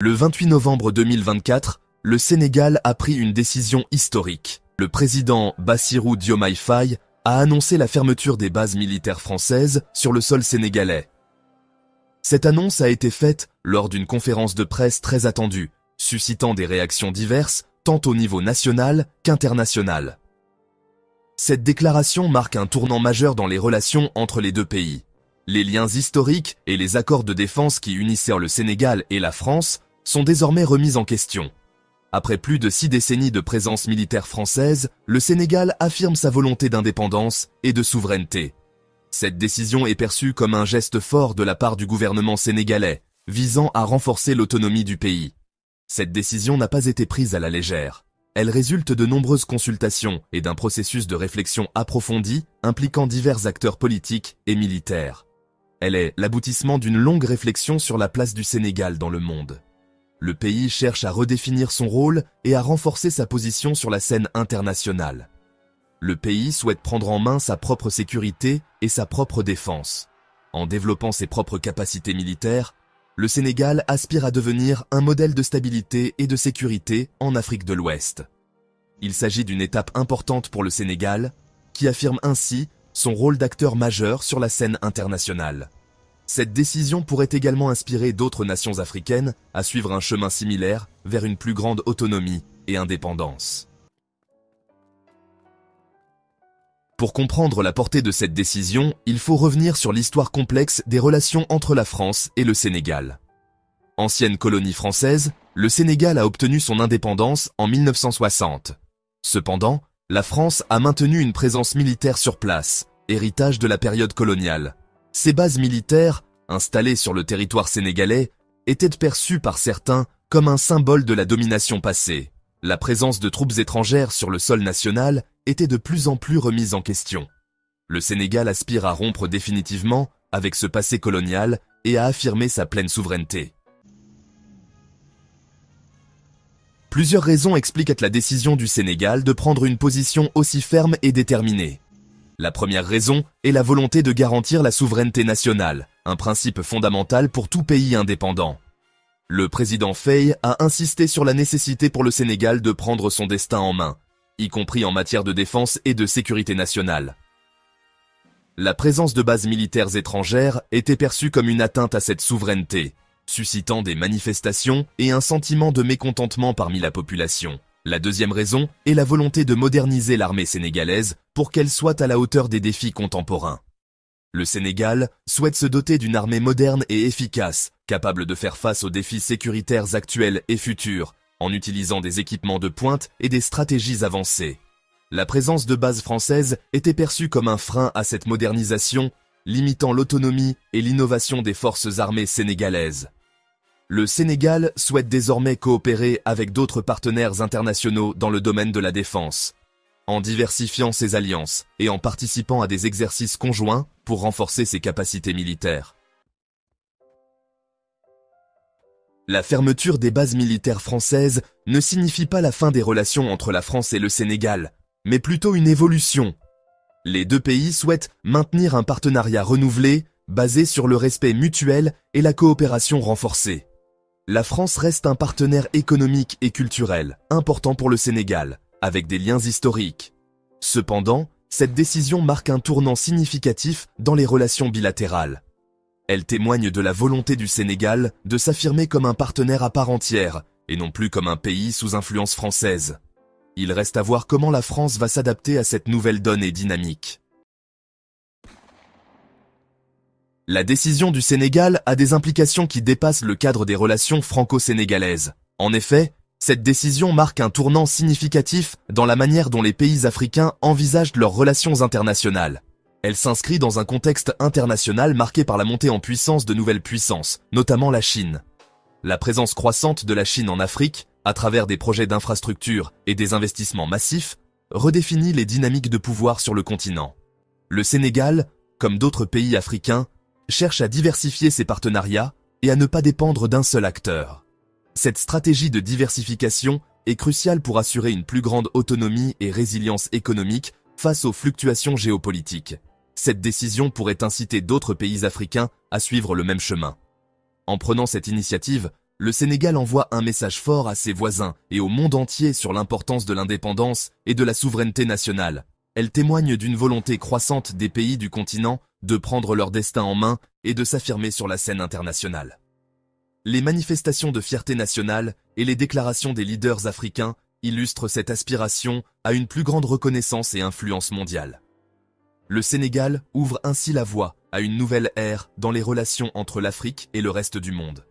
Le 28 novembre 2024, le Sénégal a pris une décision historique. Le président Bassirou Diomaye Faye a annoncé la fermeture des bases militaires françaises sur le sol sénégalais. Cette annonce a été faite lors d'une conférence de presse très attendue, suscitant des réactions diverses tant au niveau national qu'international. Cette déclaration marque un tournant majeur dans les relations entre les deux pays. Les liens historiques et les accords de défense qui unissaient le Sénégal et la France sont désormais remis en question. Après plus de 6 décennies de présence militaire française, le Sénégal affirme sa volonté d'indépendance et de souveraineté. Cette décision est perçue comme un geste fort de la part du gouvernement sénégalais, visant à renforcer l'autonomie du pays. Cette décision n'a pas été prise à la légère. Elle résulte de nombreuses consultations et d'un processus de réflexion approfondi impliquant divers acteurs politiques et militaires. Elle est l'aboutissement d'une longue réflexion sur la place du Sénégal dans le monde. Le pays cherche à redéfinir son rôle et à renforcer sa position sur la scène internationale. Le pays souhaite prendre en main sa propre sécurité et sa propre défense. En développant ses propres capacités militaires, le Sénégal aspire à devenir un modèle de stabilité et de sécurité en Afrique de l'Ouest. Il s'agit d'une étape importante pour le Sénégal, qui affirme ainsi son rôle d'acteur majeur sur la scène internationale. Cette décision pourrait également inspirer d'autres nations africaines à suivre un chemin similaire vers une plus grande autonomie et indépendance. Pour comprendre la portée de cette décision, il faut revenir sur l'histoire complexe des relations entre la France et le Sénégal. Ancienne colonie française, le Sénégal a obtenu son indépendance en 1960. Cependant, la France a maintenu une présence militaire sur place, héritage de la période coloniale. Ces bases militaires, installées sur le territoire sénégalais, étaient perçues par certains comme un symbole de la domination passée. La présence de troupes étrangères sur le sol national était de plus en plus remise en question. Le Sénégal aspire à rompre définitivement avec ce passé colonial et à affirmer sa pleine souveraineté. Plusieurs raisons expliquent la décision du Sénégal de prendre une position aussi ferme et déterminée. La première raison est la volonté de garantir la souveraineté nationale, un principe fondamental pour tout pays indépendant. Le président Faye a insisté sur la nécessité pour le Sénégal de prendre son destin en main, y compris en matière de défense et de sécurité nationale. La présence de bases militaires étrangères était perçue comme une atteinte à cette souveraineté, suscitant des manifestations et un sentiment de mécontentement parmi la population. La deuxième raison est la volonté de moderniser l'armée sénégalaise pour qu'elle soit à la hauteur des défis contemporains. Le Sénégal souhaite se doter d'une armée moderne et efficace, capable de faire face aux défis sécuritaires actuels et futurs, en utilisant des équipements de pointe et des stratégies avancées. La présence de bases françaises était perçue comme un frein à cette modernisation, limitant l'autonomie et l'innovation des forces armées sénégalaises. Le Sénégal souhaite désormais coopérer avec d'autres partenaires internationaux dans le domaine de la défense, en diversifiant ses alliances et en participant à des exercices conjoints pour renforcer ses capacités militaires. La fermeture des bases militaires françaises ne signifie pas la fin des relations entre la France et le Sénégal, mais plutôt une évolution. Les deux pays souhaitent maintenir un partenariat renouvelé, basé sur le respect mutuel et la coopération renforcée. La France reste un partenaire économique et culturel important pour le Sénégal, avec des liens historiques. Cependant, cette décision marque un tournant significatif dans les relations bilatérales. Elle témoigne de la volonté du Sénégal de s'affirmer comme un partenaire à part entière, et non plus comme un pays sous influence française. Il reste à voir comment la France va s'adapter à cette nouvelle donne et dynamique. La décision du Sénégal a des implications qui dépassent le cadre des relations franco-sénégalaises. En effet, cette décision marque un tournant significatif dans la manière dont les pays africains envisagent leurs relations internationales. Elle s'inscrit dans un contexte international marqué par la montée en puissance de nouvelles puissances, notamment la Chine. La présence croissante de la Chine en Afrique, à travers des projets d'infrastructures et des investissements massifs, redéfinit les dynamiques de pouvoir sur le continent. Le Sénégal, comme d'autres pays africains, cherche à diversifier ses partenariats et à ne pas dépendre d'un seul acteur. Cette stratégie de diversification est cruciale pour assurer une plus grande autonomie et résilience économique face aux fluctuations géopolitiques. Cette décision pourrait inciter d'autres pays africains à suivre le même chemin. En prenant cette initiative, Le Sénégal envoie un message fort à ses voisins et au monde entier sur l'importance de l'indépendance et de la souveraineté nationale. Elle témoigne d'une volonté croissante des pays du continent de prendre leur destin en main et de s'affirmer sur la scène internationale. Les manifestations de fierté nationale et les déclarations des leaders africains illustrent cette aspiration à une plus grande reconnaissance et influence mondiale. Le Sénégal ouvre ainsi la voie à une nouvelle ère dans les relations entre l'Afrique et le reste du monde.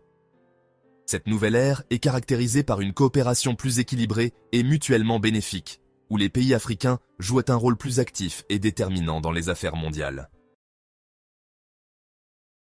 Cette nouvelle ère est caractérisée par une coopération plus équilibrée et mutuellement bénéfique, où les pays africains jouent un rôle plus actif et déterminant dans les affaires mondiales.